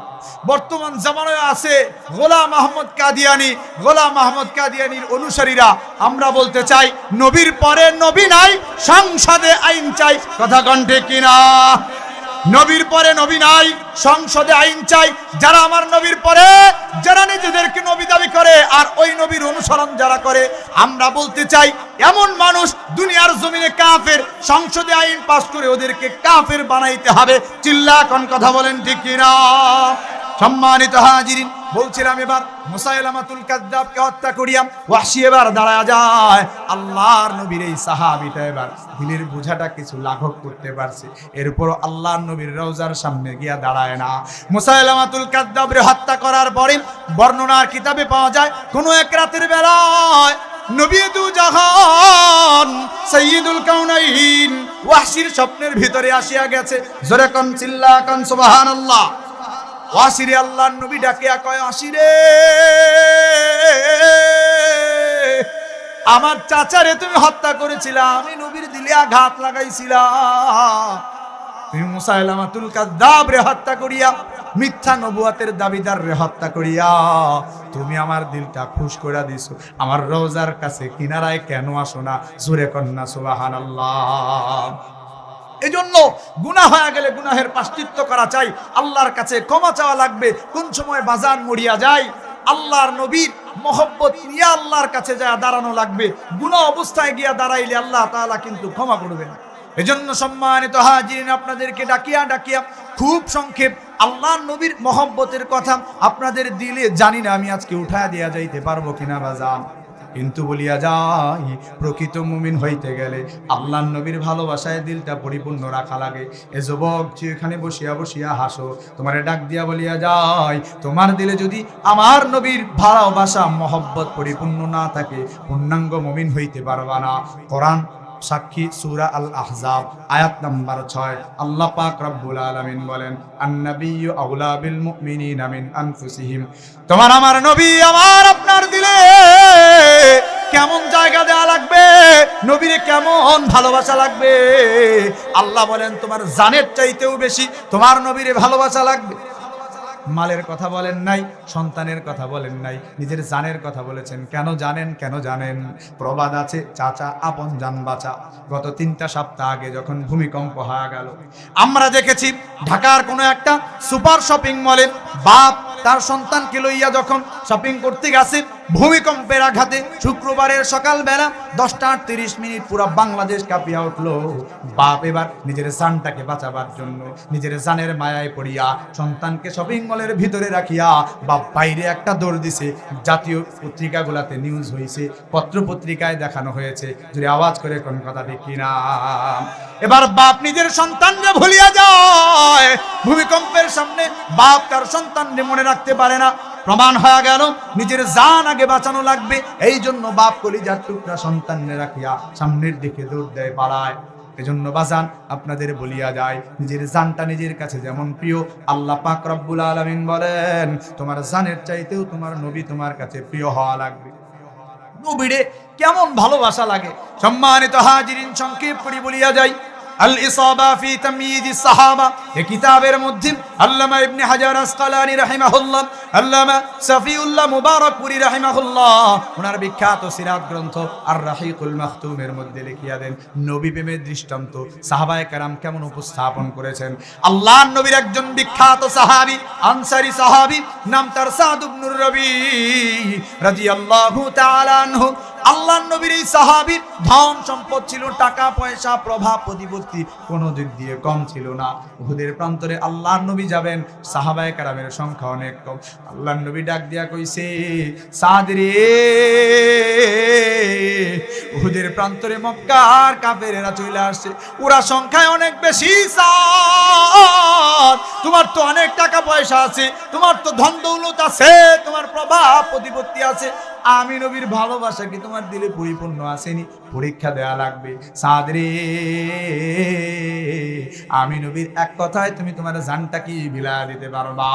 বর্তমান জামানায় আছে গোলাম আহমদ কাদিয়ানী, গোলাম আহমদ কাদিয়ানীর অনুসারীরা। আমরা বলতে চাই, নবীর পরে নবী নাই, সংসদে আইন চাই। কথা কণ্ঠে কিনা? নবীর পরে নবী নাই, সংসদে আইন চাই। যারা আমার নবীর পরে, যারা নিজেদেরকে নবী দাবি করে আর ওই নবীর অনুসরণ যারা করে, আমরা বলতে চাই এমন মানুষ দুনিয়ার জমিনে কাফের, সংসদে আইন পাস করে ওদেরকে কাফের বানাইতে হবে। চিল্লা কোন কথা বলেন ঠিক কিনা? সম্মানিত হাজিরিন, বলছিলাম এবার মুসাইলামাতুল কাযযাবকে হত্যা করিয়া ওয়াহশী এবার দাঁড়ায় যায়। আল্লাহর নবীর এই সাহাবীটা এবার দিলের বোঝাটা কিছু লাঘব করতে পারছে, এরপর আল্লাহর নবীর রওজার সামনে গিয়া দাঁড়ায় না। মুসাইলামাতুল কাযযাবরে হত্যা করার পরে বর্ণনার কিতাবে পাওয়া যায়, কোন এক রাতের বেলায় নবী দু জাহান সাইয়্যিদুল কাউনাইন ওয়াহশীর স্বপ্নের ভিতরে আসিয়া গেছে। জোরে কোন, চিল্লা কোন সুবহানাল্লাহ। ওয়াহশী আল্লাহর নবী ডাকিয়া কয়, ওয়াহশী রে, আমার চাচারে তুমি হত্যা করেছিলা, আমি নবীর দিলে আঘাত লাগাইছিলাম, তুমি মুসাইলামাতুল কাযযাবরে হত্যা করিয়া, মিথ্যা নবুয়তের দাবিদার রে হত্যা করিয়া তুমি আমার দিলটা খুশ করে দিছো, আমার রওজার কাছে কিনারায় কেন আসো না? জোরে কন্যা সুবহানাল্লাহ। এজন্য গুনাহ হয়ে গেলে গুনাহের প্রায়শ্চিত্ত করা চাই, আল্লাহর কাছে ক্ষমা চাওয়া লাগবে। কোন সময় বাজান মরিয়া যায়, আল্লাহর নবীর মহব্বত নিয়ে আল্লাহর কাছে যায় দাঁড়ানো লাগবে। গুনাহ অবস্থায় গিয়া দাঁড়াইলে আল্লাহ তাআলা কিন্তু ক্ষমা করবে না। এজন্য সম্মানিত হাজিরিন, আপনাদেরকে ডাকিয়া ডাকিয়া খুব সংক্ষেপ আল্লাহর নবীর মহব্বতের কথা আপনাদের দিলে, জানি না আমি আজকে উঠায়া দিয়া যাইতে পারবো কিনা বাজান, কিন্তু বলিয়া যাই, প্রকৃত মুমিন হইতে গেলে আল্লাহর নবীর ভালোবাসায় দিলটা পরিপূর্ণ রাখা লাগে। এ যুবক যে এখানে বসিয়া বসিয়া হাসো, তোমারে ডাক দিয়া বলিয়া যাই, তোমার দিলে যদি আমার নবীর ভালোবাসা মহব্বত পরিপূর্ণ না থাকে, পূর্ণাঙ্গ মুমিন হইতে পারবা না। কোরআন সাক্ষী, সূরা আল আহজাব আয়াত নাম্বার 6, আল্লাহ পাক রব্বুল আলামিন বলেন, আন-নাবিয়্যু আওলা বিল মুমিনিনা মিন আনফুসিহিম। তোমার আমার নবী, আমার আপনার দিলে কেমন জায়গা দেয়া লাগবে, নবীরে কেমন ভালোবাসা লাগবে? আল্লাহ বলেন, তোমার জানের চাইতেও বেশি তোমার নবীরে ভালোবাসা লাগবে। মালের কথা বলেন নাই, সন্তানের কথা বলেন নাই, নিজের জানের কথা বলেছেন। কেন জানেন? কেন জানেন? প্রবাদ আছে, চাচা আপন জান বাঁচা। গত 3টা সপ্তাহ আগে যখন ভূমিকম্প হয়ে গেল, আমরা দেখেছি ঢাকার কোনো একটা সুপার শপিং মলে বাপ তার সন্তানকে লইয়া যখন শপিং করতে গেছে, ভূমিকম্পের আঘাতে শুক্রবারের সকালবেলা 10:30 পুরো বাংলাদেশ কাঁপিয়া উঠলো। বাপ এবার নিজের জানটাকে বাঁচাবার জন্য নিজের জানের মায়ায় পড়িয়া সন্তানকে শপিং মলের ভিতরে রাখিয়া বাপ বাইরে একটা দৌড় দিছে। জাতীয় পত্রিকাগুলাতে নিউজ হয়েছে, পত্র পত্রিকায় দেখানো হয়েছে। যদি আওয়াজ করে কোন কথা ঠিক কিনা? এবার বাপ নিজের সন্তানকে ভুলিয়া যায়। ভূমিকম্পের সামনে বাপ তার সন্তানকে মনে রাখতে পারে না। প্রমাণ হয়ে গেল নিজের জান আগে বাঁচানো লাগবে। এই জন্য বাপ কলিজার টুকরা সন্তানকে রাখিয়া সামনের দিকে দৌড় দেয়, পালায়। এজন্য বাজান আপনাদের বলিয়া যায়, নিজের জানটা নিজের কাছে যেমন প্রিয়, আল্লাহ পাক রব্বুল আলামিন বলেন, তোমার জানের চাইতেও তোমার নবী তোমার কাছে প্রিয় হওয়া লাগবে। নবীরে কেমন ভালোবাসা লাগে। সম্মানিত হাজিরিন, সংক্ষেপ করে বলিয়া যায়, আল ইসাবা ফি তাময়িজিস সাহাবা, এই কিতাবের মধ্যে আল্লামা ইবনে হাজার আসকালানী রাহিমাহুল্লাহ, আল্লামা সাফিউল্লাহ মুবারকপুরী রাহিমাহুল্লাহ ওনার বিখ্যাত সিরাত গ্রন্থ আর রাহিকুল মাখতুমের মধ্যে লিখিয়া দেন, নবী প্রেমের দৃষ্টান্ত সাহাবায়ে কেরাম কেমন উপস্থাপন করেছেন। আল্লাহর নবীর একজন বিখ্যাত সাহাবী, আনসারী সাহাবী, নাম তার সাদ ইবনুর রবি রাদিয়াল্লাহু তাআলা আনহু। আল্লাহর নবীর এই সাহাবীর ধন সম্পদ ছিল, টাকা পয়সা, প্রভাব প্রতিপত্তি কোনো দিক দিয়ে কম ছিল না। উহুদের প্রান্তরে আল্লাহর নবী যাবেন, সাহাবায়ে কেরামের সংখ্যা অনেক কম। আল্লাহর নবী ডাক দিয়া কইছে, সাদ রে, উহুদের প্রান্তরে মক্কার কাফেরেরা চলে আসছে, ওরা সংখ্যায় অনেক বেশি। সাদ, তোমার তো অনেক টাকা পয়সা আছে, তোমার তো ধন দৌলত আছে, তোমার প্রভাব প্রতিপত্তি আছে, আমি নবীর ভালোবাসা কি তোমার দিলে পরিপূর্ণ আসেনি? পরীক্ষা দেয়া লাগবে। সাদ রে, আমি নবীর এক কথায় তুমি তোমার জানটা কি বিলায়া দিতে পারবা?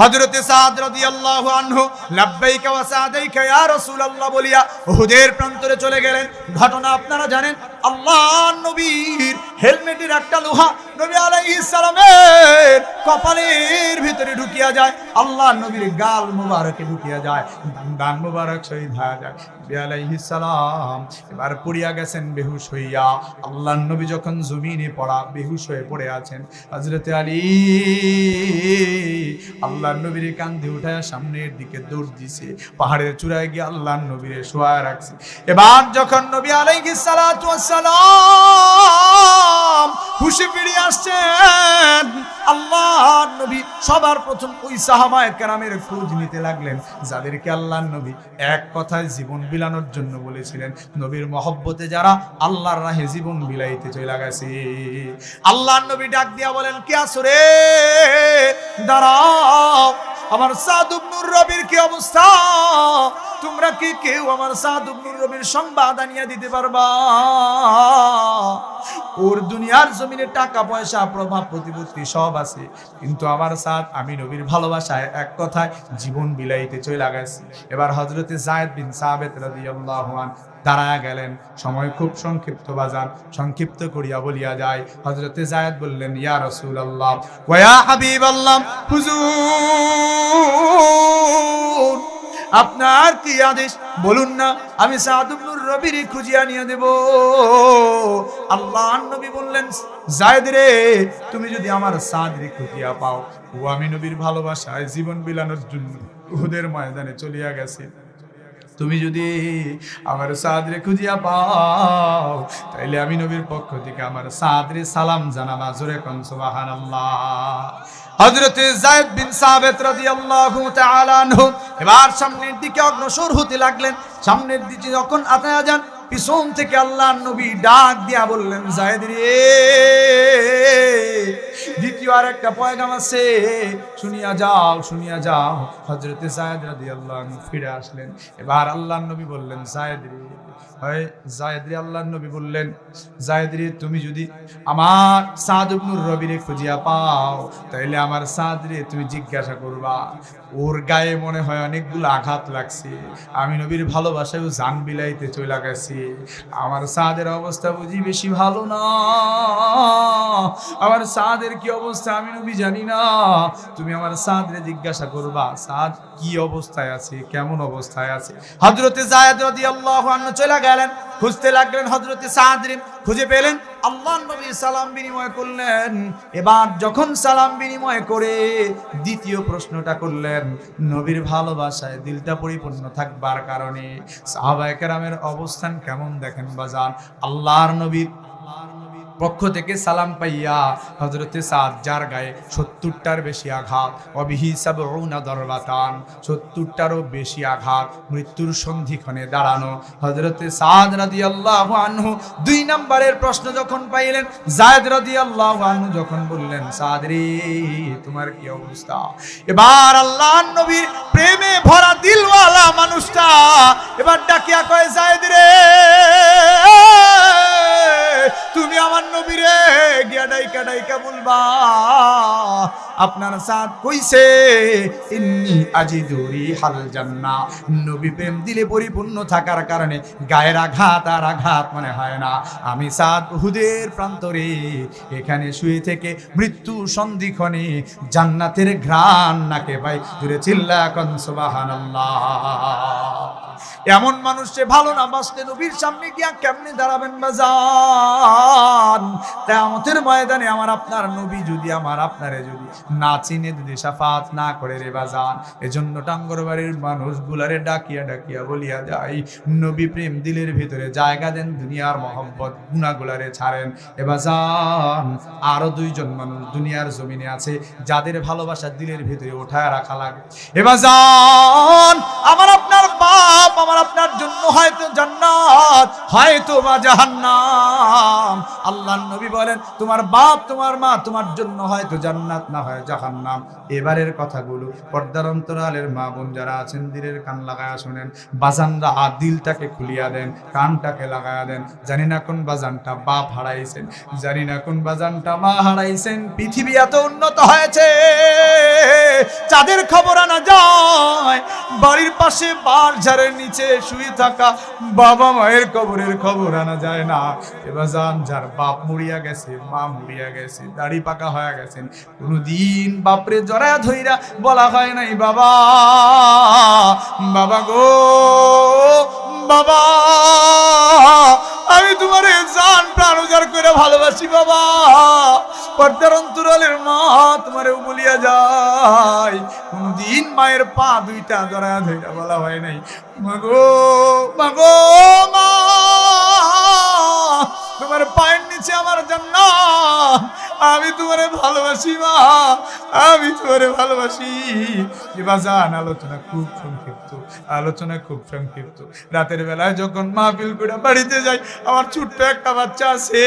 হযরতে সাদ রাদিয়াল্লাহু আনহু লাব্বাইকা ওয়া সাদাইকা ইয়া রাসূলুল্লাহ বলিয়া উহুদের প্রান্তরে চলে গেলেন। ঘটনা আপনারা জানেন, আল্লাহর নবীর হেলমেটের একটা লোহা নবী আলাইহিস সালামের কপালের ভিতরে ঢুকিয়া যায়, আল্লাহর নবীর গাল মুবারকে ঢুকিয়া যায়, দান মুবারক শহীদ হয়ে যায়। নবী আলাইহিস সালাম এবার পড়িয়া গেছেন বেহুশ হইয়া। আল্লাহর নবী যখন জমিনে পড়া বেহুশ হয়ে পড়ে আছেন, হযরতে আলী আল্লাহর নবীর কাঁধে উঠায়া সামনের দিকে দৌড় দিছে, পাহাড়ের চূড়ায় গিয়ে আল্লাহর নবীরে শোয়া রাখছে। এবার যখন নবী আলাইহিস সালাতু ওয়াস সালাম হুশে ফিরে আসছেন, আল্লাহর নবী সবার প্রথম ওই সাহাবায়ে কেরামের খোঁজ নিতে লাগলেন, যাদেরকে আল্লাহর নবী এক কথায় জীবন বিলানোর জন্য বলেছিলেন। নবীর মহব্বতে যারা আল্লাহর রাহে জীবন বিলাইতে চলে গেছে। আল্লাহর নবী ডাক দিয়া বলেন, কে আছো রে? দাঁড়াও, আমার সাদ ইবনুর রবির কি অবস্থা? তোমরা কি কেউ আমার সাদ ইবনুর রবির সংবাদ আনিয়া দিতে পারবা? ওর দুনিয়ার জমিনে টাকা পয়সা, প্রভাব প্রতিপত্তি সব আছে, কিন্তু আমার সাদ আমি নবীর ভালোবাসায় এক কথায় জীবন বিলাইতে চলে গেছে। এবার হযরতে যায়েদ বিন সাবিত রাদিয়াল্লাহু আনহু দাঁড়ায়া গেলেন। সময় খুব সংক্ষিপ্ত বাজান, সংক্ষিপ্ত করিয়া বলিয়া যায়। হযরতে যায়েদ বললেন, ইয়া রাসূলুল্লাহ ওয়া ইয়া হাবিবাল্লাহ, হুজুর আপনার কি আদেশ বলুন না, আমি সাদ ইবনুর রবির খুঁজিয়া নিয়ে দেব। আল্লাহর নবী বললেন, যায়েদ রে, তুমি যদি আমার সাদ রে খুঁজিয়া পাও, ও আমি নবীর ভালোবাসায় জীবন বিলানোর জন্য উহুদের ময়দানে চলিয়া গেছে। তুমি যদি আমার সাদ রে খুঁজিয়া পাও, তাইলে আমি নবীর পক্ষ থেকে আমার সাদ রে সালাম জানাবা। জোরে কোন সুবহানাল্লাহ। হযরতে যায়েদ বিন সাবিত রাদিয়াল্লাহু তাআলা আনহু এবার সামনের দিকে অগ্রসর হতে লাগলেন। সামনের দিকে যখন আতায়া যান, পিছন থেকে আল্লাহর নবী ডাক দিয়া বললেন, যায়েদ রে, দ্বিতীয় আর একটা পয়গাম আছে, শুনিয়া যাও, শুনিয়া যাও। হযরতে যায়েদ রাদিয়াল্লাহু আনহু ফিরে আসলেন। এবার আল্লাহর নবী বললেন, যায়েদ রে, হয় যায়েদ রে, আল্লাহর নবী বললেন, যায়েদ রে, তুমি যদি আমার সাদ ইবনুর রবিরে খুঁজিয়া পাও, তাইলে আমার সাদ রে তুমি জিজ্ঞাসা করবা, ওর গায়ে মনে হয় অনেকগুলো আঘাত লাগছে, আমি নবীর ভালোবাসায় জান বিলাইতে চলে গেছি, আমার সাদের অবস্থা বুঝি বেশি ভালো না, আমার সাদের কি অবস্থা আমি নবী জানি না, তুমি আমার সাদরে জিজ্ঞাসা করবা সাদ কি অবস্থায় আছে, কেমন অবস্থায় আছে। হযরতে যায়েদ রাদিয়াল্লাহু আনহু চলে গেলেন, খুঁজতে লাগলেন হযরতে সাদরে, খুঁজে পেলেন। আল্লাহর নবী সালাম বিনিময় করলেন। এবার যখন সালাম বিনিময় করে দ্বিতীয় প্রশ্নটা করলেন, নবীর ভালোবাসায় দিলটা পরিপূর্ণ থাকবার কারণে সাহাবায়ে কেরামের অবস্থান কেমন দেখেন বাজান। আল্লাহর নবীর পক্ষ থেকে সালাম পাইয়া হযরতে সাদ, যার গায়ে ৭০টার বেশি আঘাত, অবিহি সাবউনা দরবাতান, ৭০টারও বেশি আঘাত, মৃত্যুর সন্ধিক্ষণে দাঁড়ানো হযরতে সাদ রাদিয়াল্লাহু আনহু ২ নম্বরের প্রশ্ন যখন পাইলেন, যায়েদ রাদিয়াল্লাহু আনহু যখন বললেন, সাদ রে, তোমার কি অবস্থা? এবার আল্লাহর নবীর প্রেমে ভরা দিলওয়ালা মানুষটা এবার ডাকিয়া কয়, যায়েদ রে, তুমি আমার নবীরে গিয়া ডাইকা ডাইকা বলবা, আপনার সাদ কইছে ইন্নী আজিদু রিহাল জান্নাহ, নবী প্রেম দিলে পরিপূর্ণ থাকার কারণে গায়ের আঘাত আর আঘাত মনে হয় না। আমি সাদ উহুদের প্রান্তরে এখানে শুয়ে থেকে মৃত্যু সন্ধিক্ষণে জান্নাতের ঘ্রাণ নাকে পাই। জোরে চিল্লা কোন সুবহানাল্লাহ। এমন মানুষ সে ভালো না বাসলে নবীর সামনে গিয়া কেমনে দাঁড়াবেন বাজান? কিয়ামতের ময়দানে আমার আপনার নবী যদি আমার আপনারে যদি না চিনে, যদি শাফাত না করে রে বাজান, এজন্য টাঙ্গর বাড়ির মানুষগুলারে ডাকিয়া ডাকিয়া বলিয়া যায়, নবী প্রেম দিলের ভিতরে জায়গা দেন, দুনিয়ার মহব্বত গুনাহগুলারে ছাড়েন। এ বাজান, আরো দুইজন মানুষ দুনিয়ার জমিনে আছে যাদের ভালোবাসা দিলের ভিতরে উঠায় রাখা লাগে। এ বাজান, আমার আপনার বাপ আমার আপনার জন্য হয়তো জান্নাত, হয়তো বা জাহান্নাম। আল্লাহর নবী বলেন, তোমার বাপ তোমার মা তোমার জন্য হয়তো জান্নাত, না হয় জাহান্নাম। এবারের কথাগুলো পর্দার অন্তরালের মা বোন যারা আছেন, দিলের কান লাগায়া শুনেন। বাজানরা দিলটাকে খুলিয়া দেন, কানটাকে লাগায়া দেন। জানি না কোন বাজানটা বাপ হারাইছেন, জানি না কোন বাজানটা মা হারাইছেন। পৃথিবী এত উন্নত হয়েছে, যাদের খবর আনা যায়, বাড়ির পাশে বাঁশঝাড়ের নিচে শুয়ে থাকা বাবা মায়ের কবরের খবর আনা যায় না। এবার যান, যার বাপ মরিয়া গেছে, মা মরিয়া গেছে, দাড়ি পাকা হয়ে গেছেন, কোনদিন বাপরে জড়ায়া ধইরা বলা হয় নাই, বাবা বাবা গো বাবা, আমি তোমারে জান প্রাণ উজাড় করে ভালোবাসি বাবা। পর্দার অন্তরালের মা তোমারে বলিয়া যায়, কোনদিন মায়ের পা দুইটা জড়ায়া ধইরা বলা হয় নাই, মাগো মাগো মা, তোমার পায়ের নিচে আমার জান্নাত, আমি তোমারে ভালোবাসি মা, আমি তোমারে ভালোবাসি। বাজান, আলোচনা খুব সংক্ষিপ্ত, আলোচনা খুব সংক্ষিপ্ত। রাতের বেলায় যখন মাহফিল করে বাড়িতে যাই, আমার ছোট্ট একটা বাচ্চা আছে,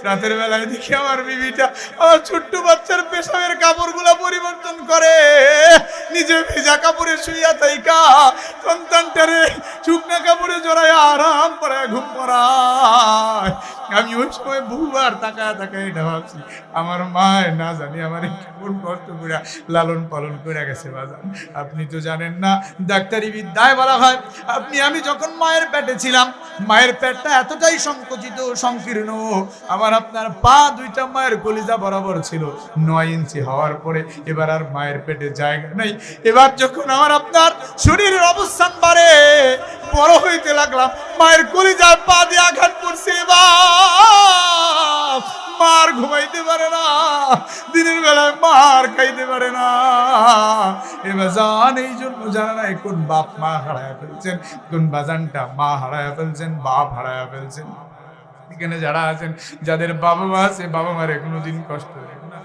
রাতের বেলায় দেখি আমার বিবিটা আমার ছোট্ট বাচ্চার পেশাবের কাপড়গুলা পরিবর্তন করে, নিজে ভেজা কাপড়ে শুইয়া থাইকা সন্তানটারে শুকনা কাপড়ে জড়ায় আরাম করে ঘুম পড়ায়। আমি ওই সময় বহুবার তাকায় তাকায় এটা ভাবছি, আমার মায় না জানি আমার কেমন কষ্ট করে লালন পালন করে গেছে বাজান। আপনি তো জানেন না, ডাক্তারি বিদ্যায় বলা হয়, আমি যখন মায়ের পেটে ছিলাম, মায়ের পেটটা এতটাই সংকুচিত সংকীর্ণ, আমার আপনার পা দুইটা মায়ের কলিজা বরাবর ছিল। 9 ইঞ্চি হওয়ার পরে এবার আর মায়ের পেটে জায়গা নেই। এবার যখন আমার আপনার শরীরের অবস্থান বাড়ে, বড় হইতে লাগলাম, মায়ের কলিজার পা দিয়ে আঘাত পড়ছে। এবার মার ঘুমাইতে পারে না, দিনের বেলায় মার খাইতে পারে না। এবার জান, এই জন্য জানা নাই কোন বাপ মা হারায় ফেলছেন, কোন বাজানটা মা হারায় ফেলছেন, বাপ হারায় ফেলছেন। এখানে যারা আছেন, যাদের বাবা মা আছে, বাবা মারে কোনোদিন কষ্ট দেয় না।